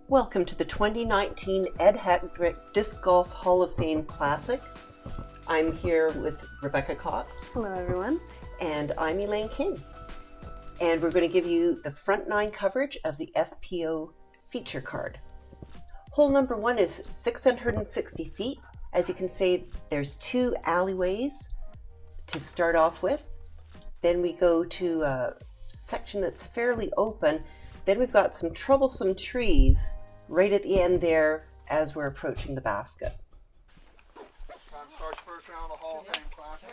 Welcome to the 2019 Ed Heckrick Disc Golf Hall of Fame Classic. I'm here with Rebecca Cox. Hello, everyone. And I'm Elaine King. And we're going to give you the front nine coverage of the FPO feature card. Hole number 1 is 660 feet. As you can see, there's 2 alleyways to start off with. Then we go to a section that's fairly open. Then we've got some troublesome trees right at the end there as we're approaching the basket. Time starts first round of the Hall of Fame Classic.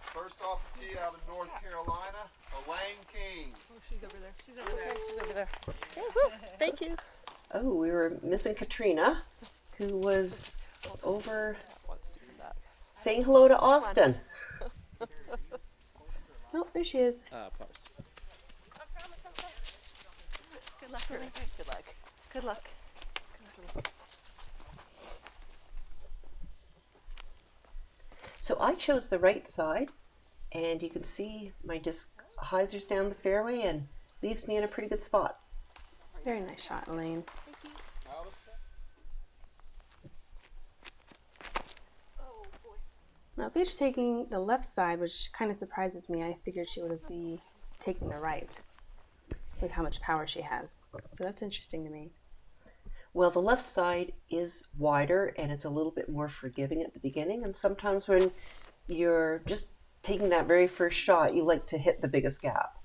First off the tee out of North Carolina, Elaine King. Oh, she's over there. She's over there. She's over there. Thank you. Oh, we were missing Catrina, who was over saying hello to Austin. Oh, there she is. Good luck. Good luck. Good luck. So I chose the right side, and you can see my disc hyzers down the fairway and leaves me in a pretty good spot. Very nice shot, Elaine. Now, Paige taking the left side, which kind of surprises me. I figured she would be taking the right with how much power she has. So that's interesting to me. Well, the left side is wider and it's a little bit more forgiving at the beginning. And sometimes when you're just taking that very first shot, you like to hit the biggest gap.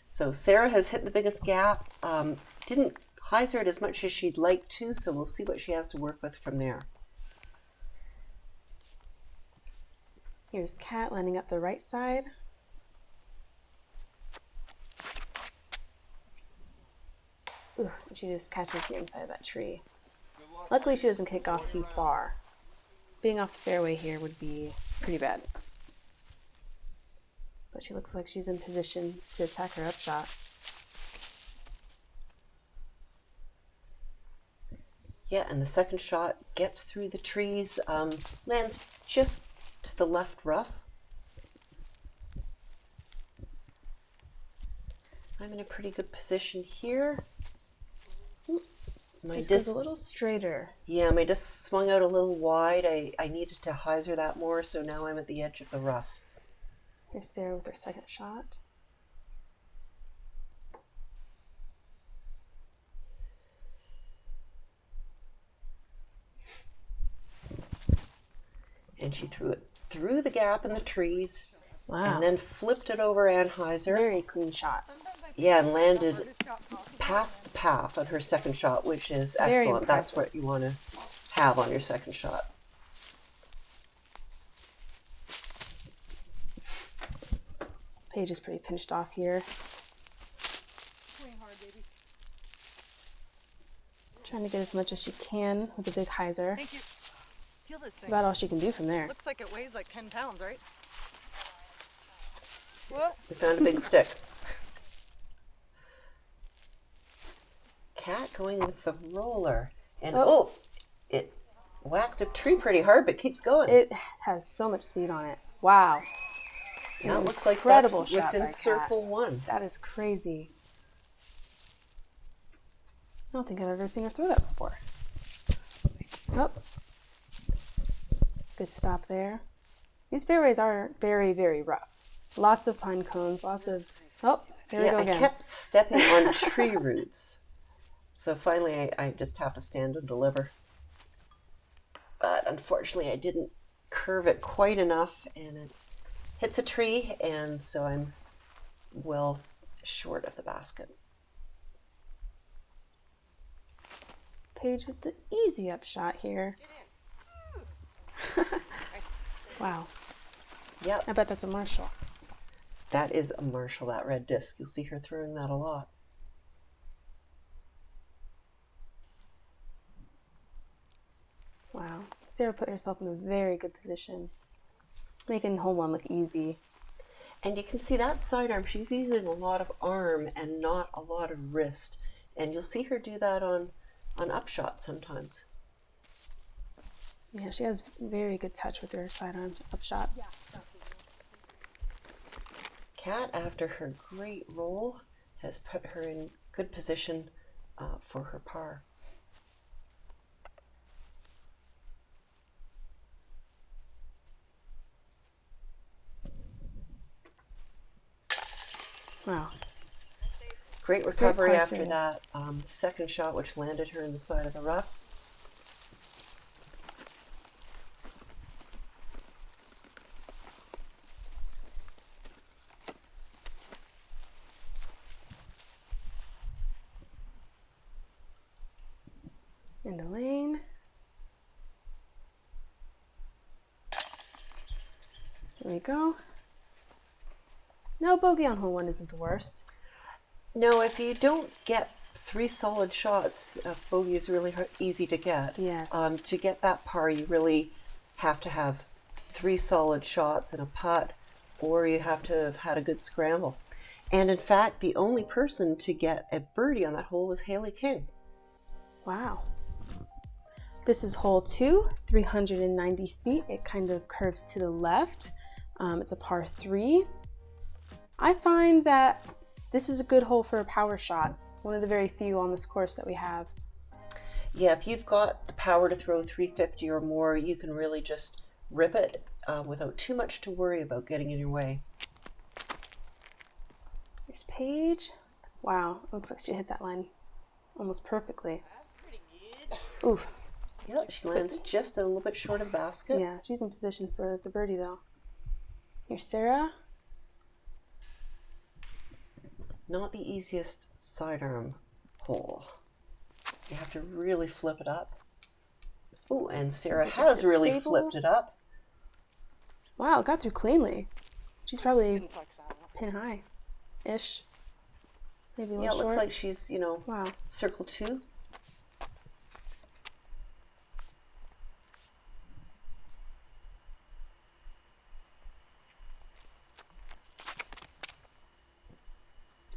So Sarah has hit the biggest gap, didn't hyzer it as much as she'd like to, so we'll see what she has to work with from there. Here's Kat lining up the right side. Ooh, she just catches the inside of that tree. Luckily, she doesn't kick off too far. Being off the fairway here would be pretty bad. But she looks like she's in position to attack her upshot. Yeah, and the second shot gets through the trees, lands just to the left rough. I'm in a pretty good position here. My disc is a little straighter. Yeah, my disc swung out a little wide. I needed to hyzer that more, so now I'm at the edge of the rough. Here's Sarah with her second shot. And she threw it through the gap in the trees. Wow. And then flipped it over Anheuser. Very clean shot. Yeah, and landed past the path on her second shot, which is excellent. That's what you want to have on your second shot. Paige is pretty pinched off here. Swing hard, baby. Trying to get as much as she can with the big hyzer. Thank you. Feel this thing. About all she can do from there. Looks like it weighs like 10 pounds, right? What? We found a big stick. Cat going with the roller. And it whacks a tree pretty hard, but keeps going. It has so much speed on it. Wow. Now it looks like that's within by circle Kat. 1. That is crazy. I don't think I've ever seen her throw that before. Oh. Good stop there. These fairways are very, very rough. Lots of pine cones, lots of... Oh, here we go again. I kept stepping on tree roots. So finally I just have to stand and deliver. But unfortunately I didn't curve it quite enough and it hits a tree, and so I'm well short of the basket. Paige with the easy upshot here. Wow. Yep. I bet that's a Marshall. That is a Marshall, that red disc. You'll see her throwing that a lot. Wow. Sarah put herself in a very good position, making hole 1 look easy. And you can see that sidearm, she's using a lot of arm and not a lot of wrist. And you'll see her do that on upshot sometimes. Yeah, she has very good touch with her sidearm upshots. Kat, after her great roll, has put her in good position for her par. Wow. Great recovery par after save. that second shot, which landed her in the side of the rough. And Elaine. There we go. No, bogey on hole 1 isn't the worst. No, if you don't get 3 solid shots, bogey is really easy to get. Yes. To get that par, you really have to have 3 solid shots and a putt, or you have to have had a good scramble. And in fact, the only person to get a birdie on that hole was Haley King. Wow. This is hole 2, 390 feet. It kind of curves to the left. It's a par 3. I find that this is a good hole for a power shot. One of the very few on this course that we have. Yeah, if you've got the power to throw 350 or more, you can really just rip it without too much to worry about getting in your way. Here's Paige. Wow, looks like she hit that line almost perfectly. That's pretty good. Oof. Yeah, she lands just a little bit short of the basket. Yeah, she's in position for the birdie though. Here's Sarah. Not the easiest sidearm hole. You have to really flip it up. Oh, and Sarah Just has sit really stable. flipped it up. Wow, it got through cleanly. She's probably Didn't flex out. pin high-ish. Maybe a Yeah, little it looks short. like she's, Wow. circle 2.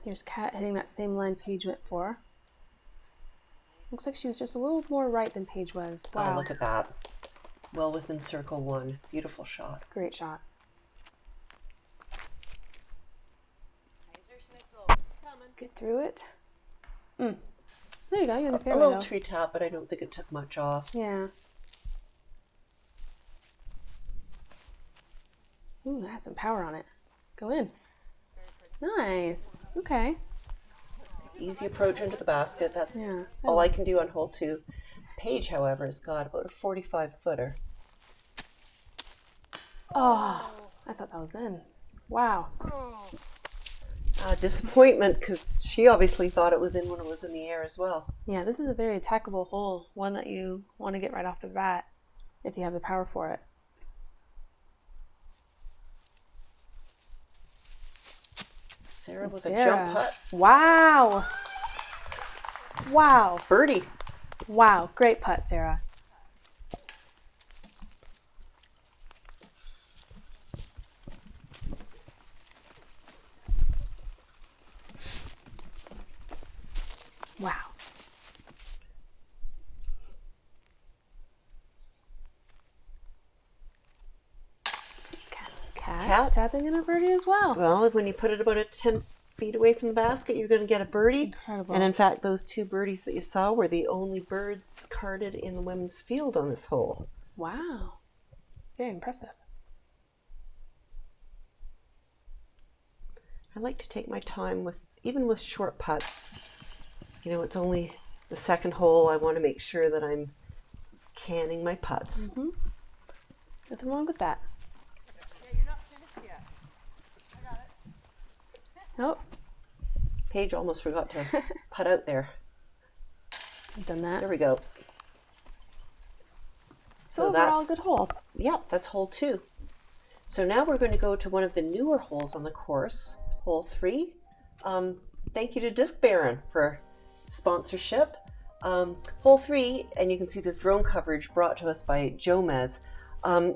Here's Kat hitting that same line Paige went for. Looks like she was just a little more right than Paige was. Oh, Wow. look at that. Well within circle 1. Beautiful shot. Great shot. Kaiser Schnitzel. Coming. Get through it. There you go. You're in the A fairway little though. tree top, but I don't think it took much off. Yeah. Ooh, that has some power on it. Go in. Nice. Okay. Easy approach into the basket. That's Yeah. all I can do on hole 2. Paige, however, has got about a 45-footer. Oh, I thought that was in. Wow. Disappointment, because she obviously thought it was in when it was in the air as well. Yeah, this is a very attackable hole. One that you want to get right off the bat if you have the power for it. Sarah with Sarah. a jump putt. Wow. Wow. Birdie. Wow. Great putt, Sarah. Wow. Cat tapping in a birdie as well. Well, when you put it about 10 feet away from the basket, you're going to get a birdie. Incredible. And in fact, those 2 birdies that you saw were the only birds carded in the women's field on this hole. Wow. Very impressive. I like to take my time even with short putts. It's only the second hole. I want to make sure that I'm canning my putts. Nothing wrong with that. Yeah, you're not finished yet. I got it. Nope. Paige almost forgot to putt out there. I've done that. There we go. So Overall, that's good hole. Yeah, that's hole 2. So now we're going to go to one of the newer holes on the course, hole 3. Thank you to Disc Baron for sponsorship. Hole 3, and you can see this drone coverage brought to us by Jomez.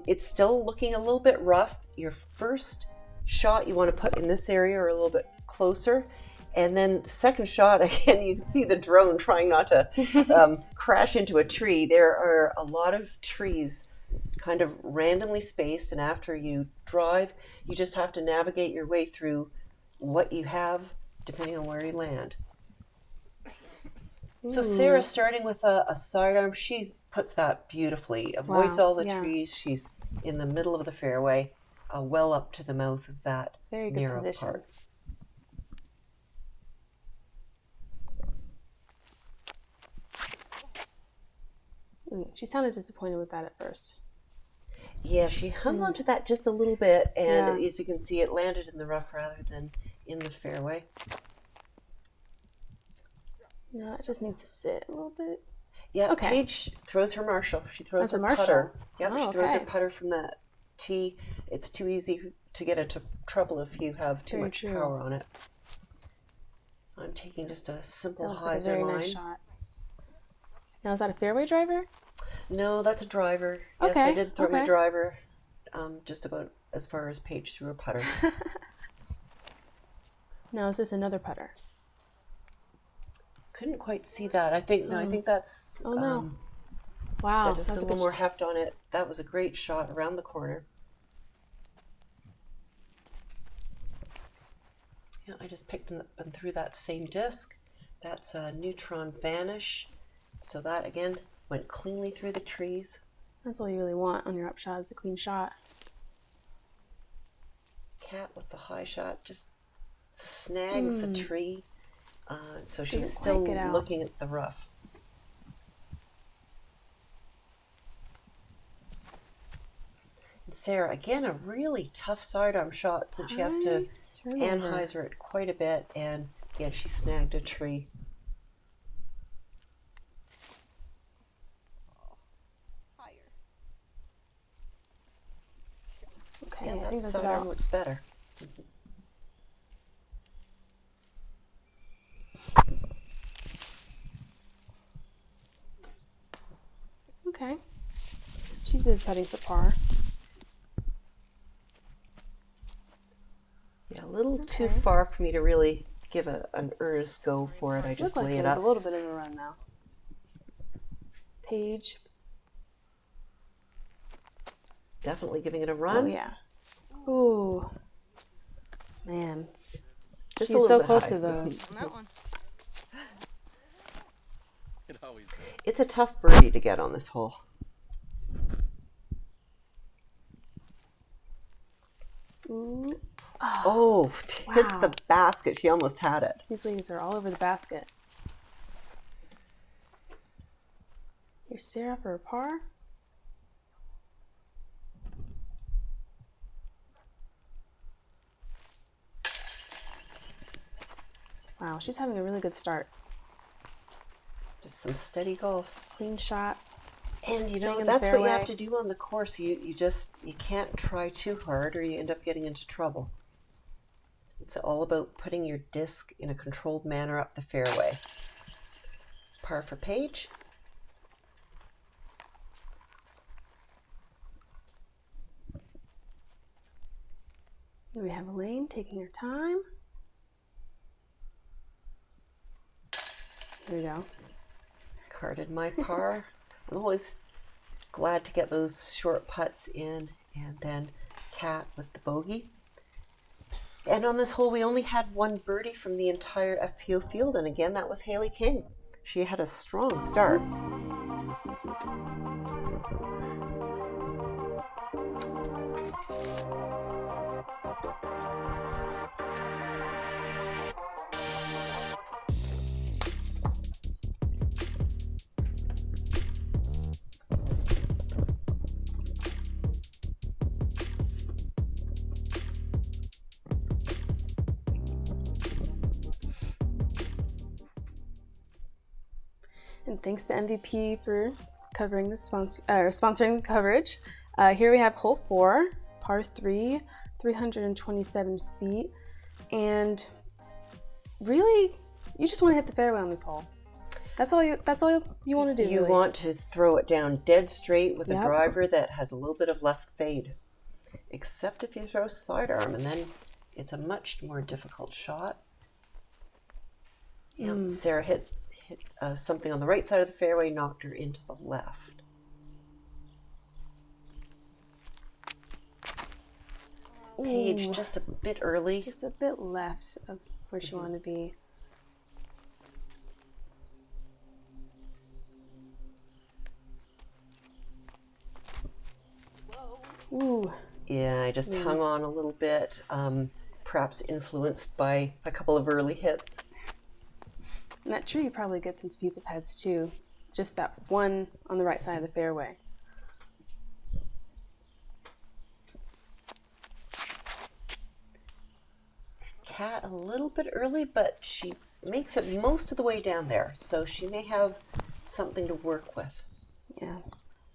It's still looking a little bit rough. Your first shot you want to put in this area or a little bit closer. And then the second shot, again, you can see the drone trying not to crash into a tree. There are a lot of trees kind of randomly spaced, and after you drive, you just have to navigate your way through what you have, depending on where you land. So Sarah, starting with a sidearm, she puts that beautifully, avoids Wow, all the yeah. trees. She's in the middle of the fairway, well up to the mouth of that Very good narrow position. part. She sounded disappointed with that at first. Yeah, she hung on to that just a little bit, and Yeah. as you can see, it landed in the rough rather than in the fairway. No, it just needs to sit a little bit. Yeah, Okay. Paige throws her Marshall. She throws That's a her Marshall. putter. Yep, Oh, she throws her okay. putter from that tee. It's too easy to get into trouble if you have too Very much true. power on it. I'm taking just a That simple looks like a hyzer very line. nice shot. Now, is that a fairway driver? No, that's a driver. Yes, Okay, I did throw my okay. driver just about as far as Paige threw a putter. Now, is this another putter? Couldn't quite see that. I think no, I think that's Oh, no. Wow, that just that's a a little good more heft on it. That was a great shot around the corner. Yeah, I just picked up and threw that same disc. That's a neutron vanish. So that again went cleanly through the trees. That's all you really want on your upshot is a clean shot. Cat with the high shot just snags a tree. So she's Doesn't still quite get out. looking at the rough. And Sarah, again, a really tough sidearm shot since she has to Turnover. Anheuser it quite a bit, and yeah, she snagged a tree. Higher. Okay, Yeah, I that think that's sidearm about. looks better. Okay. She's good putting for par. Yeah, a little too Okay. far for me to really give an earnest go for it. I Looks just like lay it there's up. a little bit of a run now. Paige. Definitely giving it a run. Oh yeah. Ooh. Man. Just a She's little so bit close high. to those. On that one. It always does. It's a tough birdie to get on this hole. Ooh. Oh, hits Wow. the basket. She almost had it. These ladies are all over the basket. Here's Sarah for a par. Wow, she's having a really good start. Just some steady golf. Clean shots. And you know, Staying in the that's what you fairway. have to do on the course. You can't try too hard or you end up getting into trouble. It's all about putting your disc in a controlled manner up the fairway. Par for Paige. And we have Elaine taking her time. Here we go. Carded my par. I'm always glad to get those short putts in, and then Cat with the bogey. And on this hole, we only had one birdie from the entire FPO field, and again, that was Haley King. She had a strong start. And thanks to MVP for covering the sponsoring the coverage. Here we have hole 4, par 3, 327 feet, and really, you just want to hit the fairway on this hole. That's all you want to do. You really. want to throw it down dead straight with Yep. a driver that has a little bit of left fade. Except if you throw sidearm, and then it's a much more difficult shot. Yeah, Sarah hit something on the right side of the fairway, knocked her into the left. Paige Ooh. just a bit early. Just a bit left of where she wanted to be. Ooh. Yeah, I just hung on a little bit, perhaps influenced by a couple of early hits. And that tree probably gets into people's heads too. just that one on the right side of the fairway. Cat a little bit early, but she makes it most of the way down there, so she may have something to work with. Yeah.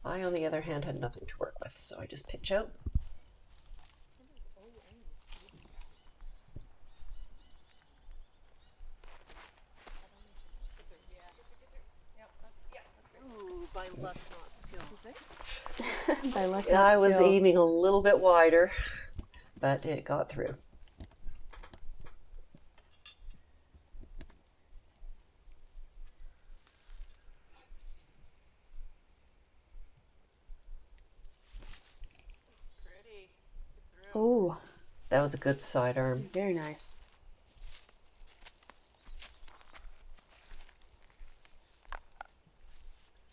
I, on the other hand, had nothing to work with, so I just pitch out. Ooh, by luck, not skill. By luck, Yeah, not I was skill. aiming a little bit wider, but it got through. Pretty. Oh, That was a good sidearm. very nice.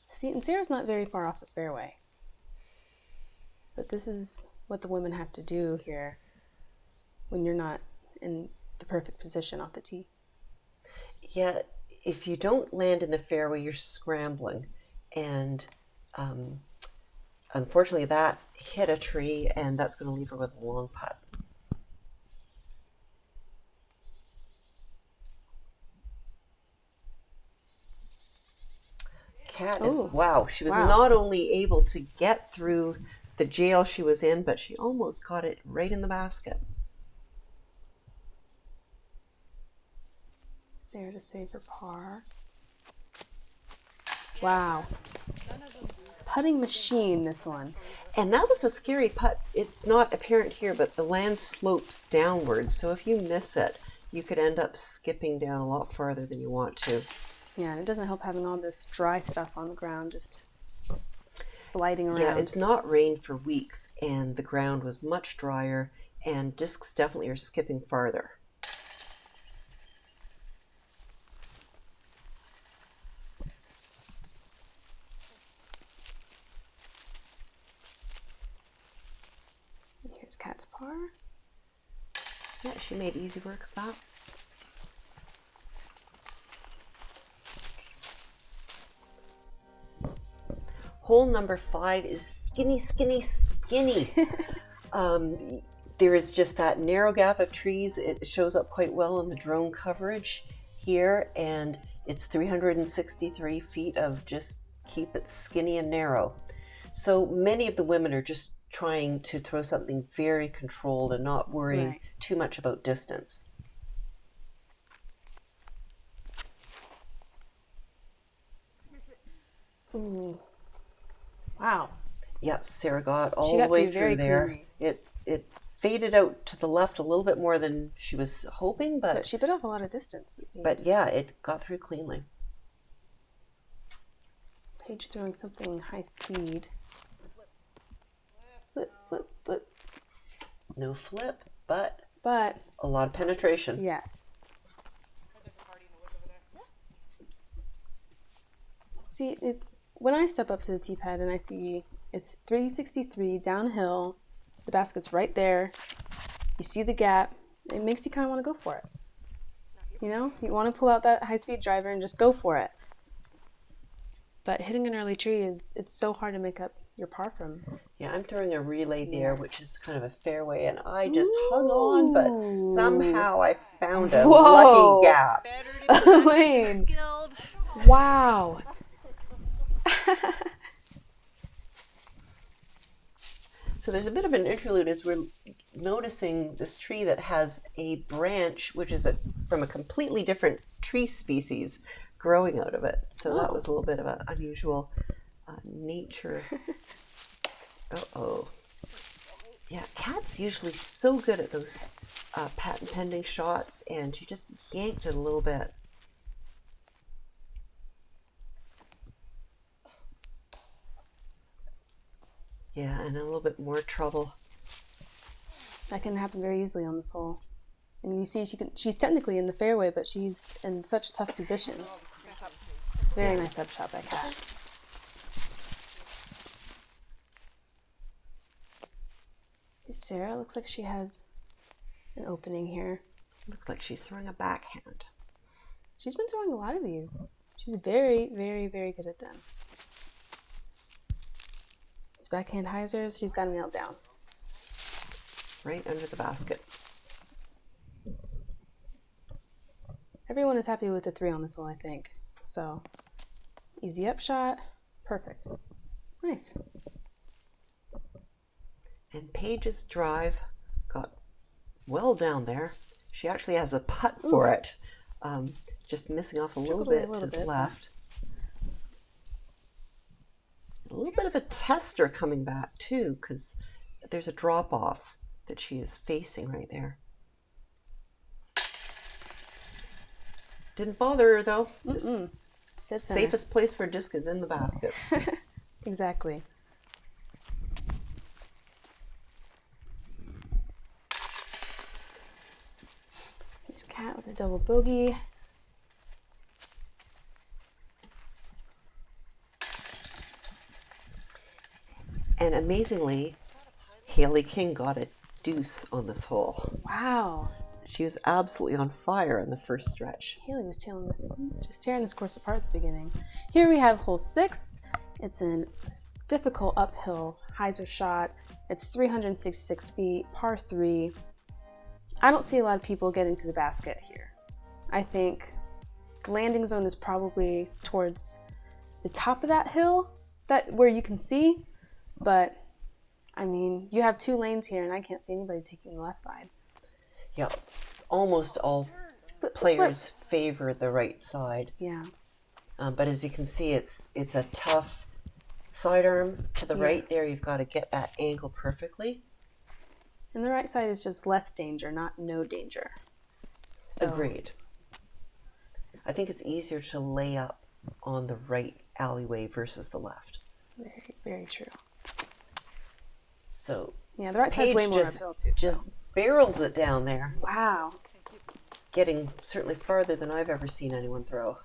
See, and Sarah's not very far off the fairway. But this is what the women have to do here when you're not in the perfect position off the tee. Yeah, if you don't land in the fairway, you're scrambling. And unfortunately, that hit a tree, and that's going to leave her with a long putt. Cat is, Ooh. wow, she was Wow. not only able to get through the jail she was in, but she almost got it right in the basket. Sarah to save her par. Wow. Putting machine, this one. And that was a scary putt. It's not apparent here, but the land slopes downwards. So if you miss it, you could end up skipping down a lot farther than you want to. Yeah, and it doesn't help having all this dry stuff on the ground just sliding around. Yeah, it's not rained for weeks, and the ground was much drier, and discs definitely are skipping farther. Here's Kat's par. Yeah, she made easy work of that. Hole number 5 is skinny, skinny, skinny. There is just that narrow gap of trees. It shows up quite well in the drone coverage here, and it's 363 feet of just keep it skinny and narrow. So many of the women are just trying to throw something very controlled and not worrying Right. too much about distance. Ooh. Wow. Yep, Sarah got all She the got way through very through there. cleanly. It faded out to the left a little bit more than she was hoping, But but she bit off a lot of distance, it seemed. yeah, it got through cleanly. Paige throwing something high speed. Flip, flip, flip. No flip, but But, a lot of penetration. yes. See, it's when I step up to the tee pad and I see it's 363 downhill, the basket's right there, you see the gap, it makes you kind of want to go for it. You know, you want to pull out that high-speed driver and just go for it. But hitting an early tree it's so hard to make up your par from. Yeah, I'm throwing a relay there, which is kind of a fairway, and I just hung on, but somehow I found a Whoa. lucky gap. Better to be Elaine. skilled. Wow. So there's a bit of an interlude as we're noticing this tree that has a branch, which is from a completely different tree species, growing out of it. So that was a little bit of an unusual nature. Uh-oh. Yeah, Kat's usually so good at those patent pending shots, and she just yanked it a little bit. Yeah, and a little bit more trouble. That can happen very easily on this hole. And you see she's technically in the fairway, but she's in such tough positions. Very nice up shot by Kat. Sarah looks like she has an opening here. Looks like she's throwing a backhand. She's been throwing a lot of these. She's very, very, very good at them. These backhand hyzers, she's got them nailed down. Right under the basket. Everyone is happy with the 3 on this hole, I think. So, easy up shot. Perfect. Nice. And Paige's drive got well down there. She actually has a putt for it. Just missing off a little bit to the left. A little bit of a tester coming back too, because there's a drop off that she is facing right there. Didn't bother her though. Just safest place for a disc is in the basket. Exactly. Here's Cat with a double bogey. And amazingly, Haley King got a deuce on this hole. Wow. She was absolutely on fire in the first stretch. Haley was just tearing this course apart at the beginning. Here we have hole 6. It's a difficult uphill hyzer shot. It's 366 feet, par 3. I don't see a lot of people getting to the basket here. I think the landing zone is probably towards the top of that hill, where you can see, but I mean, you have 2 lanes here and I can't see anybody taking the left side. Yeah, almost all players favor the right side. Yeah. But as you can see, it's a tough sidearm to the right there. You've got to get that angle perfectly. And the right side is just less danger, not no danger. So, agreed. I think it's easier to lay up on the right alleyway versus the left. Very, very true. So yeah, the right side's way more uphill too. Just barrels it down there. Wow. Getting certainly farther than I've ever seen anyone throw.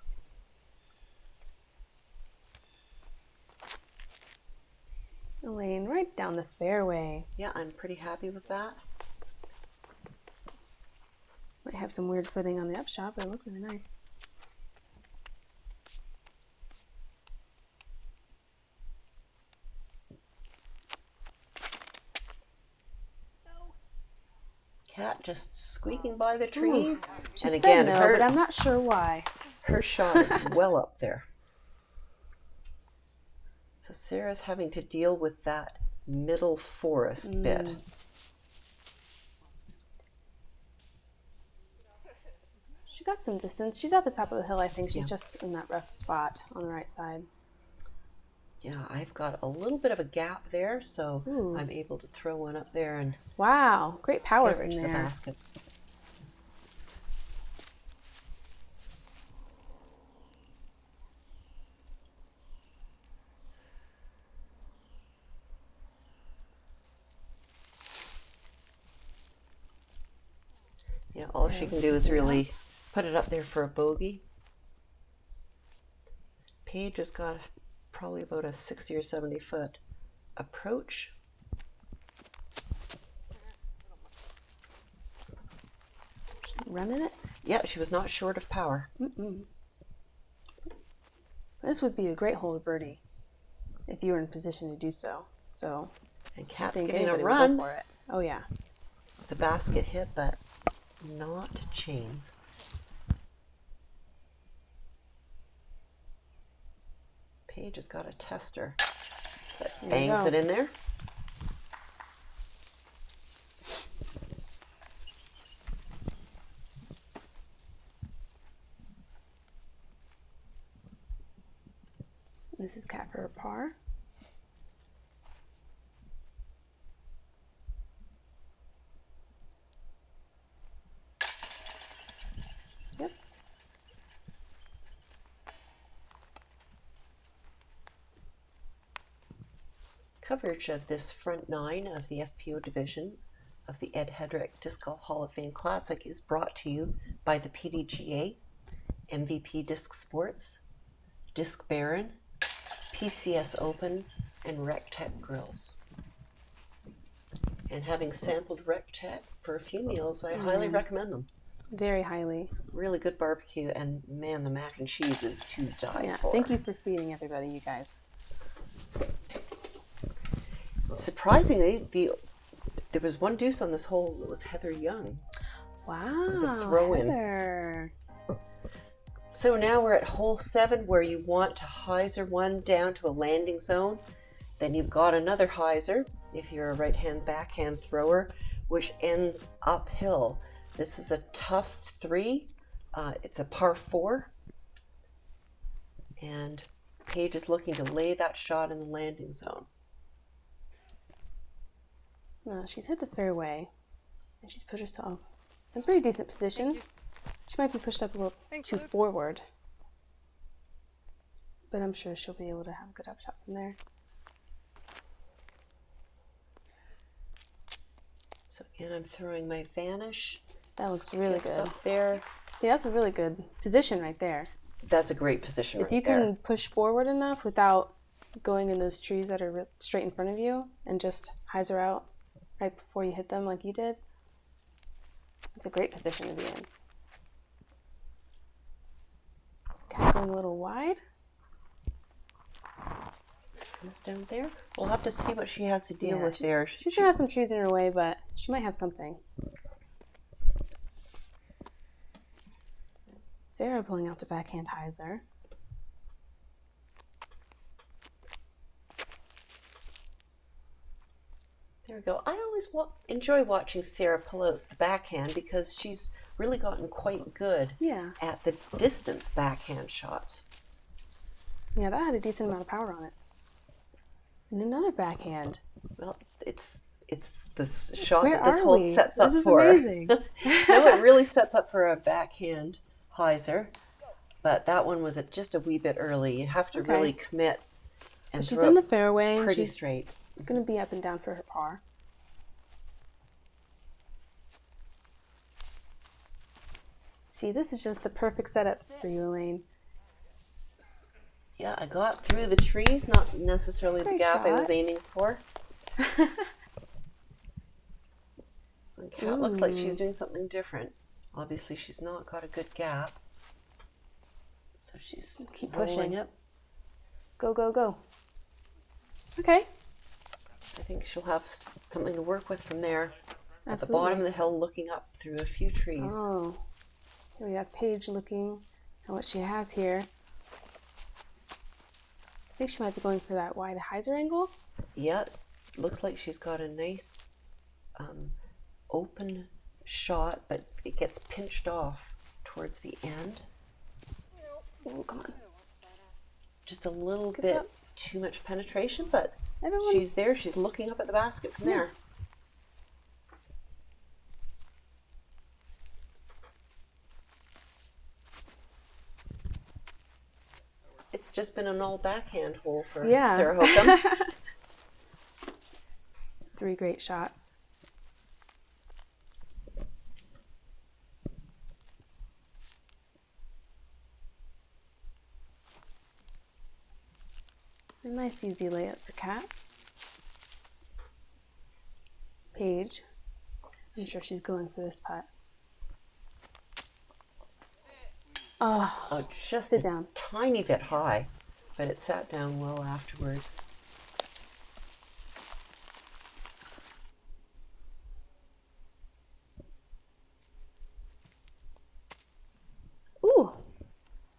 Elaine, right down the fairway. Yeah, I'm pretty happy with that. Might have some weird footing on the upshot, but it looked really nice. Cat just squeaking by the trees. She and said again, no, but I'm not sure why. Her shot is well up there. So Sarah's having to deal with that middle forest bit. She got some distance. She's at the top of the hill, I think. She's just in that rough spot on the right side. Yeah, I've got a little bit of a gap there, so I'm able to throw one up there and wow, great power from the there. baskets. Yeah, all she can do is really put it up there for a bogey. Paige has got probably about a 60 or 70 foot approach. Running it? Yeah, she was not short of power. This would be a great hole to birdie if you were in position to do so. So, and Cat's I think getting a anybody would run go for it. Oh yeah. It's a basket hit, but not chains. Paige has got a tester that bangs it in there. This is Cat for a par. Yep. Coverage of this front 9 of the FPO division of the Ed Hedrick Disc Golf Hall of Fame Classic is brought to you by the PDGA, MVP Disc Sports, Disc Baron, PCS Open, and RecTech Grills. And having sampled RecTech for a few meals, I highly recommend them. Very highly. Really good barbecue, and man, the mac and cheese is to die for. Thank you for feeding everybody, you guys. Surprisingly, there was one deuce on this hole that was Heather Young. Wow, It was a throw-in. Heather. So now we're at hole 7, where you want to hyzer one down to a landing zone. Then you've got another hyzer, if you're a right-hand backhand thrower, which ends uphill. This is a tough 3. It's a par 4. And Paige is looking to lay that shot in the landing zone. No, she's hit the fairway, and she's put herself in a pretty decent position. She might be pushed up a little too forward, but I'm sure she'll be able to have a good upshot from there. So again, I'm throwing my Vanish. That looks really Skips good. up there. Yeah, that's a really good position right there. That's a great position If you can push forward enough without going in those trees that are straight in front of you and just hyzer out right before you hit them like you did, it's a great position to be in. Kind of going a little wide. Comes down there. We'll have to see what she has to deal with there. She's gonna have some trees in her way, but she might have something. Sarah pulling out the backhand hyzer. There we go. I always enjoy watching Sarah pull out the backhand because she's really gotten quite good at the distance backhand shots. Yeah, that had a decent amount of power on it. And another backhand. Well, it's the shot Where that this are hole we? sets up This is for. amazing. No, it really sets up for a backhand hyzer, but that one was just a wee bit early. You have to really commit and she's throw in the it fairway and pretty she's straight. going to be up and down for her par. See, this is just the perfect setup for you, Elaine. Yeah, I got through the trees, not necessarily the Great gap I was shot. aiming for. And Kat looks like she's doing something different. Obviously, she's not got a good gap. So she's Keep rolling pushing. it. Go, go, go. Okay. I think she'll have something to work with from there. At Absolutely. the bottom of the hill, looking up through a few trees. Oh, here we have Paige looking at what she has here. I think she might be going for that wide hyzer angle. Yeah, looks like she's got a nice open shot, but it gets pinched off towards the end. Oh, come on. Just a little Skip bit up. too much penetration, but Everyone's... she's there. She's looking up at the basket from there. It's just been an all backhand hole for Sarah Hokom. 3 great shots. A nice easy layup for Kat. Paige, I'm sure she's going for this putt. Oh, just Sit a down. tiny bit high, but it sat down well afterwards. Ooh,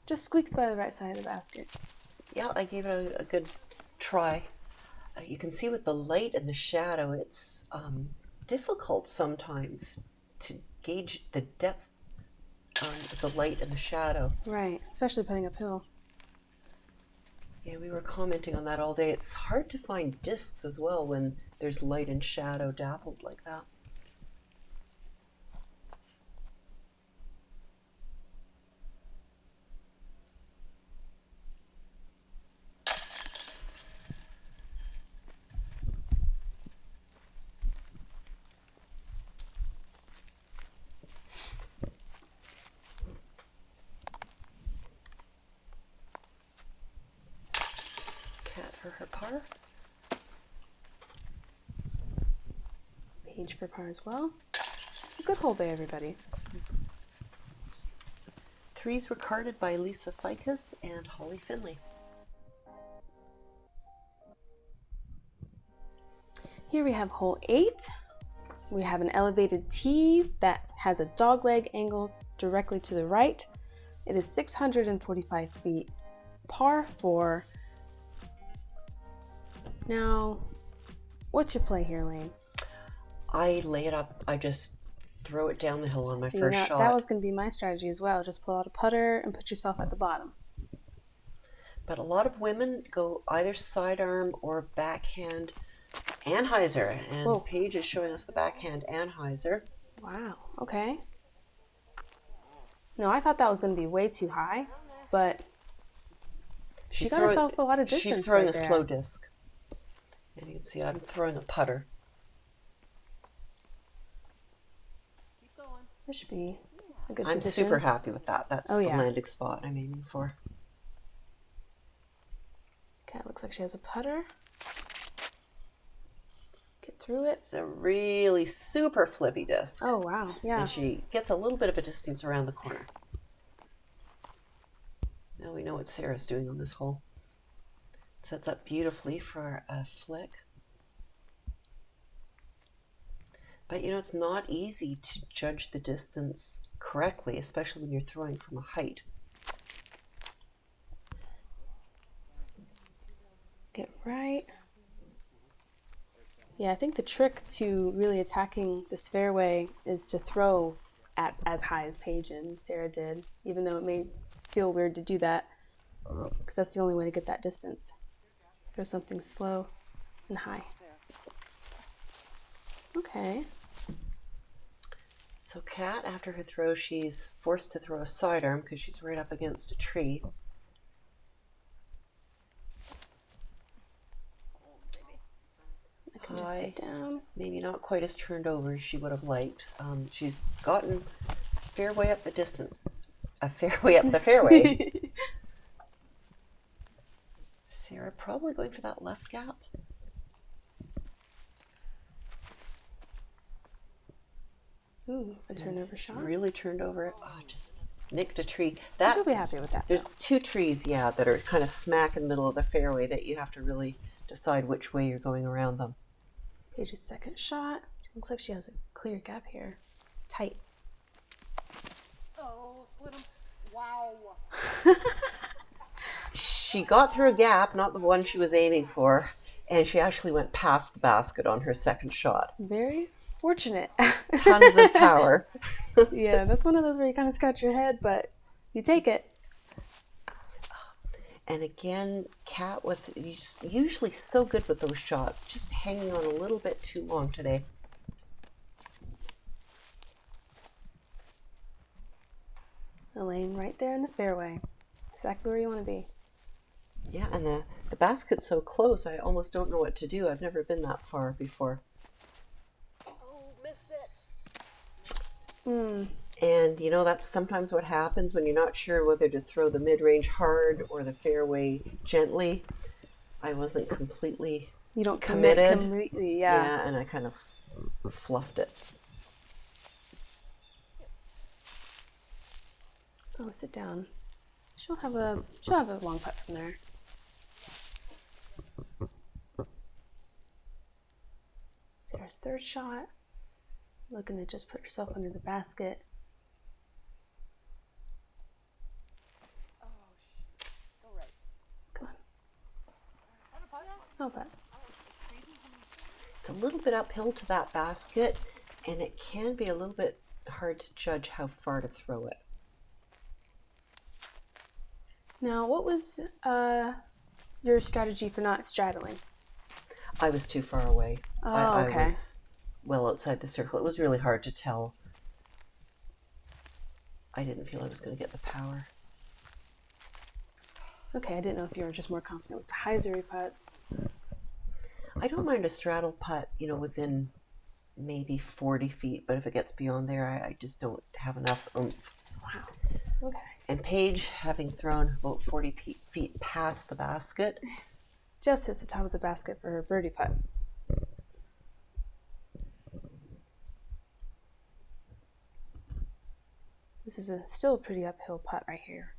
just squeaked by the right side of the basket. Yeah, I gave it a good try. You can see with the light and the shadow, it's difficult sometimes to gauge the depth of the light and the shadow. Right, especially putting uphill. Yeah, we were commenting on that all day. It's hard to find discs as well when there's light and shadow dappled like that. For her par. Paige for par as well. It's a good hole there, everybody. threes were carded by Lisa Ficus and Holly Finley. Here we have hole 8. We have an elevated tee that has a dogleg angle directly to the right. It is 645 feet, par 4. Now, what's your play here, Elaine? I lay it up. I just throw it down the hill on my See, first shot. That was going to be my strategy as well. Just pull out a putter and put yourself at the bottom. But a lot of women go either sidearm or backhand anhyzer, and Whoa. Paige is showing us the backhand anhyzer. Wow, okay. No, I thought that was going to be way too high, but she got herself a lot of distance. She's throwing right a there. slow disc. And you can see I'm throwing a putter. That should be a good I'm position. super happy with that. That's the yeah. landing spot I'm aiming for. Okay, it looks like she has a putter. Get through it. It's a really super flippy disc. Oh, wow. Yeah. And she gets a little bit of a distance around the corner. Now we know what Sarah's doing on this hole. Sets up beautifully for a flick. But you know, it's not easy to judge the distance correctly, especially when you're throwing from a height. Get right. Yeah, I think the trick to really attacking this fairway is to throw at as high as Paige and Sarah did, even though it may feel weird to do that, because that's the only way to get that distance. Throw something slow and high. Okay. So Kat, after her throw, she's forced to throw a sidearm because she's right up against a tree. I can just sit down. Maybe not quite as turned over as she would have liked. She's gotten fairway up the distance. A fairway up the fairway. Sarah probably going for that left gap. Ooh, a turnover shot. Really turned over. Oh, just nicked a tree. She'll be happy with that. There's two trees, yeah, that are kind of smack in the middle of the fairway that you have to really decide which way you're going around them. Paige's second shot. Looks like she has a clear gap here. Tight. Oh, split 'em. Wow. She got through a gap, not the one she was aiming for, and she actually went past the basket on her second shot. Very fortunate. Tons of power. Yeah, that's one of those where you kind of scratch your head, but you take it. And again, Kat with usually so good with those shots, just hanging on a little bit too long today. Elaine right there in the fairway. Exactly where you want to be. Yeah, and the basket's so close, I almost don't know what to do. I've never been that far before. Oh, miss it. And you know, that's sometimes what happens when you're not sure whether to throw the mid-range hard or the fairway gently. I wasn't completely You don't committed. commit completely, yeah. And I kind of fluffed it. Oh, sit down. She'll have a long putt from there. Sarah's third shot. Looking to just put herself under the basket. Oh, go right. Come on. Oh, No putt. It's a little bit uphill to that basket, and it can be a little bit hard to judge how far to throw it. Now, what was your strategy for not straddling? I was too far away. Oh, I okay. was well outside the circle. It was really hard to tell. I didn't feel I was going to get the power. Okay, I didn't know if you were just more confident with the hyzery putts. I don't mind a straddle putt, you know, within maybe 40 feet, but if it gets beyond there, I just don't have enough oomph. Wow. Okay. And Paige, having thrown about 40 feet past the basket, Just hits the top of the basket for her birdie putt. This is still a pretty uphill putt right here.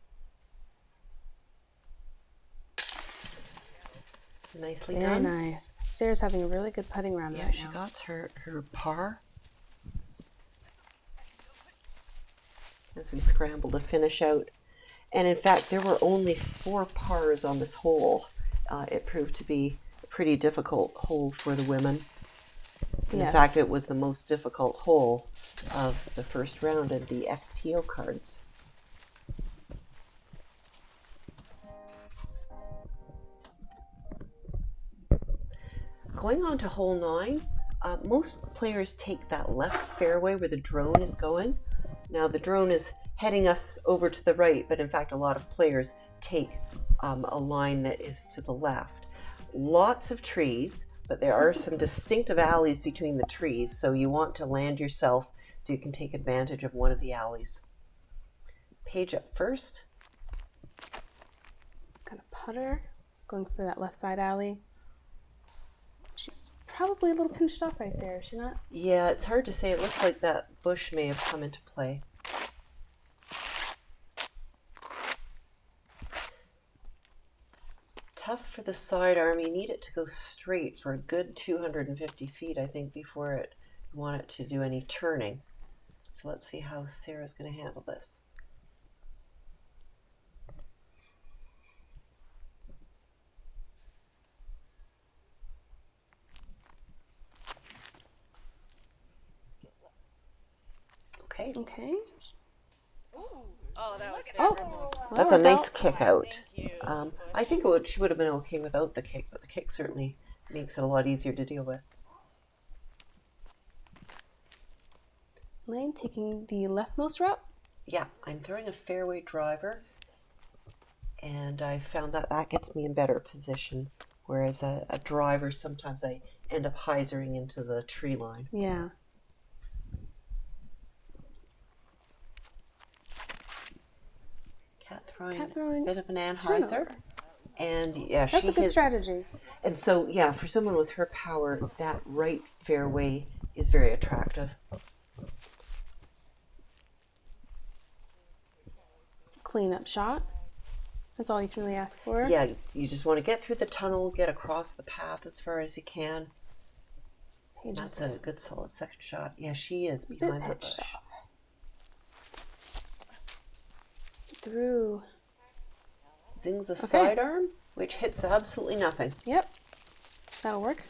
Nicely Very done. nice. Sarah's having a really good putting round Yeah, right she now. got her par. As we scramble to finish out. And in fact, there were only 4 pars on this hole. It proved to be a pretty difficult hole for the women. And Yes. in fact, it was the most difficult hole of the first round of the FPO cards. Going on to hole 9, most players take that left fairway where the drone is going. Now the drone is heading us over to the right, but in fact a lot of players take a line that is to the left. Lots of trees, but there are some distinctive alleys between the trees, so you want to land yourself so you can take advantage of one of the alleys. Paige up first. Just kind of putter, going for that left side alley. She's probably a little pinched off right there, is she not? Yeah, it's hard to say. It looks like that bush may have come into play. Tough for the sidearm. You need it to go straight for a good 250 feet, I think, before you want it to do any turning. So let's see how Sarah's going to handle this. Okay. Okay. Oh, that was Oh, That's well, a nice don't- kick out. Thank you. I think she would have been okay without the kick, but the kick certainly makes it a lot easier to deal with. Elaine taking the leftmost route. Yeah, I'm throwing a fairway driver, and I found that gets me in better position, whereas a driver, sometimes I end up hyzering into the tree line. Yeah. Cat throwing Cat throwing a bit of an anhyzer, turnover. and yeah, That's a good strategy. And so, yeah, for someone with her power, that right fairway is very attractive. Clean up shot. That's all you can really ask for. Yeah, you just want to get through the tunnel, get across the path as far as you can. Paige That's is a good solid second shot. Yeah, she is a bit behind the bush. pitched off. Through. Zings a Okay. sidearm, which hits absolutely nothing. Yep. That'll work.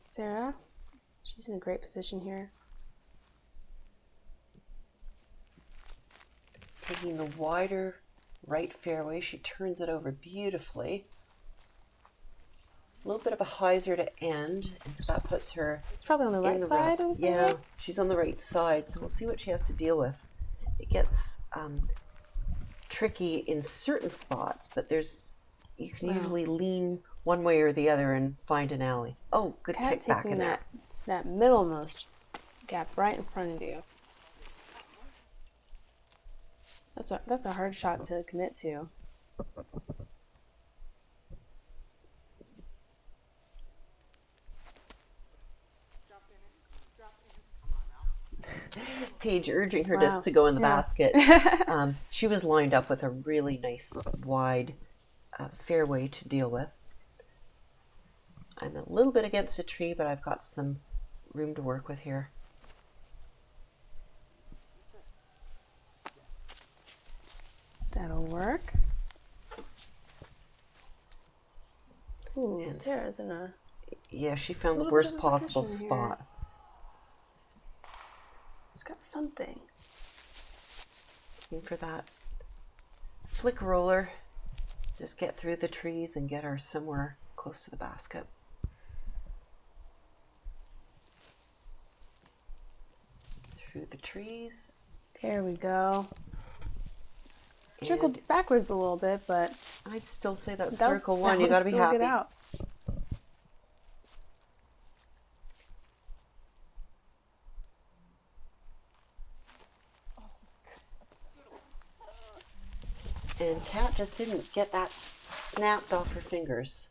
Sarah. She's in a great position here. Taking the wider right fairway, she turns it over beautifully. A little bit of a hyzer to end, and so that puts her It's probably on the right in the side rough. of the Yeah, fairway. she's on the right side, so we'll see what she has to deal with. It gets tricky in certain spots, but you can Wow. usually lean one way or the other and find an alley. Oh, good Cat kick back in taking there. that middlemost gap right in front of you. That's a hard shot to commit to. Paige urging her Wow. just to go in the Yeah. basket. She was lined up with a really nice wide fairway to deal with. I'm a little bit against a tree, but I've got some room to work with here. That'll work. Ooh, Yes. Sarah's in a Yeah, she found the Little bit worst of a possible position spot. She's got something. Looking for that flick roller. Just get through the trees and get her somewhere close to the basket. Through the trees. There we go. and Circled backwards a little bit, but I'd still say that that was- circle that one. You was got to be still a good happy. out. And Kat just didn't get that snapped off her fingers.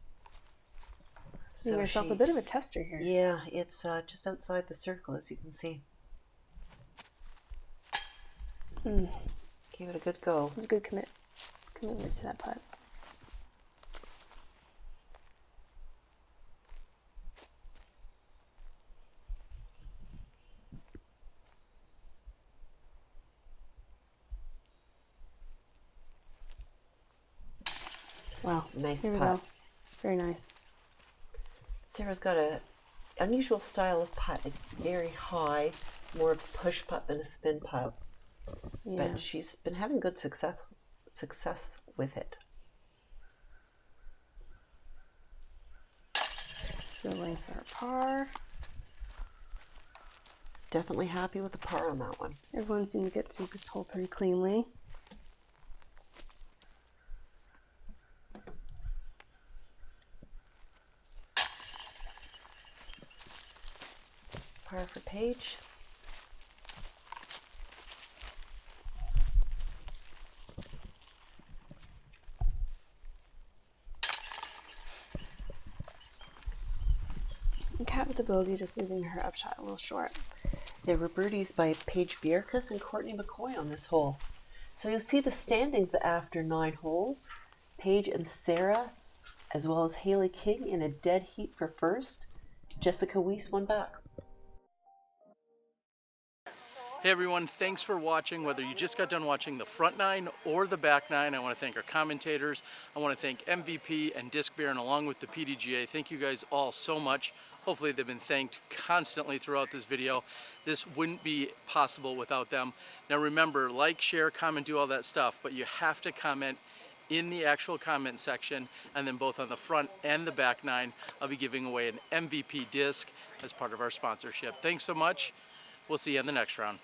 Giving yourself a bit of a tester here. Yeah, it's just outside the circle, as you can see. Gave it a good go. It was a good commitment to that putt. Wow. Nice Here we putt. go. Very nice. Sarah's got an unusual style of putt. It's very high, more of a push putt than a spin putt. Yeah. But she's been having good success with it. So Elaine for her par. Definitely happy with the par on that one. Everyone seemed to get through this hole pretty cleanly. Par for Paige. And Kat with the bogey, just leaving her upshot a little short. There were birdies by Paige Pierce and Courtney McCoy on this hole. So you'll see the standings after 9 holes. Paige and Sarah, as well as Haley King in a dead heat for first. Jessica Weiss won back. Hey everyone, thanks for watching. Whether you just got done watching the front 9 or the back 9, I want to thank our commentators. I want to thank MVP and Disc Baron along with the PDGA. Thank you guys all so much. Hopefully they've been thanked constantly throughout this video. This wouldn't be possible without them. Now remember, like, share, comment, do all that stuff, but you have to comment in the actual comment section, and then both on the front and the back 9, I'll be giving away an MVP disc as part of our sponsorship. Thanks so much. We'll see you in the next round.